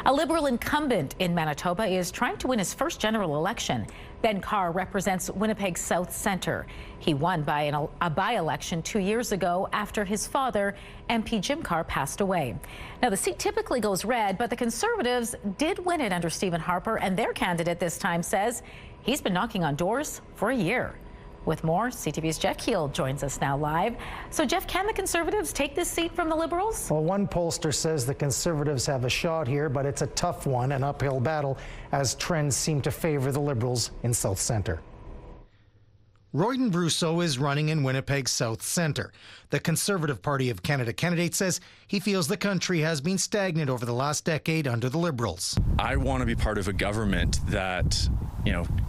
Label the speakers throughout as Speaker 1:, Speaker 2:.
Speaker 1: A Liberal incumbent in Manitoba is trying to win his first general election. Ben Carr represents Winnipeg South Centre. He won by a by-election 2 years ago after his father, MP Jim Carr, passed away. Now, the seat typically goes red, but the Conservatives did win it under Stephen Harper, and their candidate this time says he's been knocking on doors for a year. With more, CTV's Jeff Keele joins us now live. So, Jeff, can the Conservatives take this seat from the Liberals?
Speaker 2: Well, one pollster says the Conservatives have a shot here, but it's a tough one, an uphill battle, as trends seem to favor the Liberals in South Centre. Royden Brousseau is running in Winnipeg South Centre. The Conservative Party of Canada candidate says he feels the country has been stagnant over the last decade under the Liberals.
Speaker 3: I want to be part of a government that,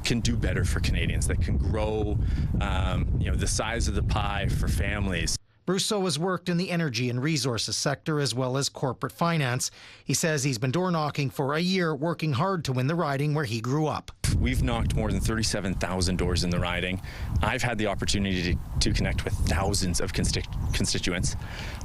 Speaker 3: can do better for Canadians, that can grow, the size of the pie for families.
Speaker 2: Brousseau has worked in the energy and resources sector as well as corporate finance. He says he's been door knocking for a year, working hard to win the riding where he grew up.
Speaker 3: We've knocked more than 37,000 doors in the riding. I've had the opportunity to connect with thousands of constituents,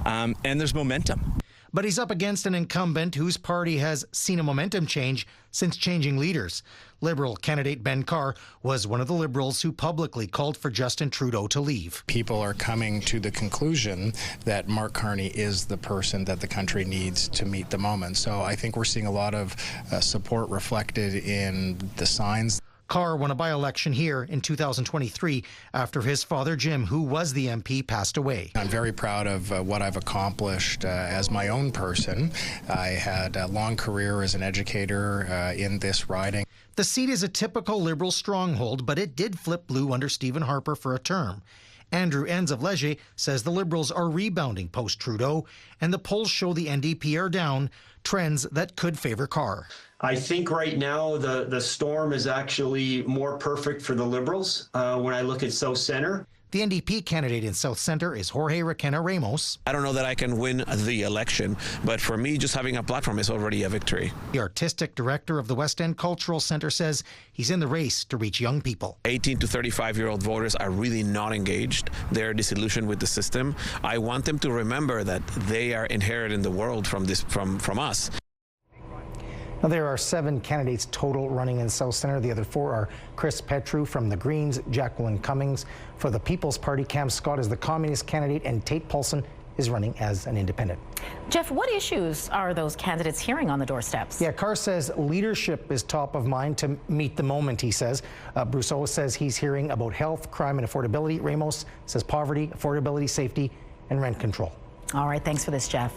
Speaker 3: and there's momentum.
Speaker 2: But he's up against an incumbent whose party has seen a momentum change since changing leaders. Liberal candidate Ben Carr was one of the Liberals who publicly called for Justin Trudeau to leave.
Speaker 4: People are coming to the conclusion that Mark Carney is the person that the country needs to meet the moment. So I think we're seeing a lot of support reflected in the signs.
Speaker 2: Carr won a by-election here in 2023 after his father, Jim, who was the MP, passed away.
Speaker 4: I'm very proud of what I've accomplished as my own person. I had a long career as an educator in this riding.
Speaker 2: The seat is a typical Liberal stronghold, but it did flip blue under Stephen Harper for a term. Andrew Enns of Leger says the Liberals are rebounding post-Trudeau, and the polls show the NDP are down, trends that could favour Carr.
Speaker 5: I think right now the storm is actually more perfect for the Liberals when I look at South Centre.
Speaker 2: The NDP candidate in South Centre is Jorge Requena Ramos.
Speaker 6: I don't know that I can win the election, but for me, just having a platform is already a victory.
Speaker 2: The artistic director of the West End Cultural Centre says he's in the race to reach young people.
Speaker 6: 18 to 35-year-old voters are really not engaged. They're disillusioned with the system. I want them to remember that they are inheriting the world from us.
Speaker 2: Now, there are 7 candidates total running in South Centre. The other 4 are Chris Petru from the Greens, Jacqueline Cummings for the People's Party, Cam Scott is the Communist candidate, and Tate Paulson is running as an independent.
Speaker 1: Jeff, what issues are those candidates hearing on the doorsteps?
Speaker 2: Yeah, Carr says leadership is top of mind to meet the moment, he says. Brousseau says he's hearing about health, crime, and affordability. Ramos says poverty, affordability, safety, and rent control.
Speaker 1: All right, thanks for this, Jeff.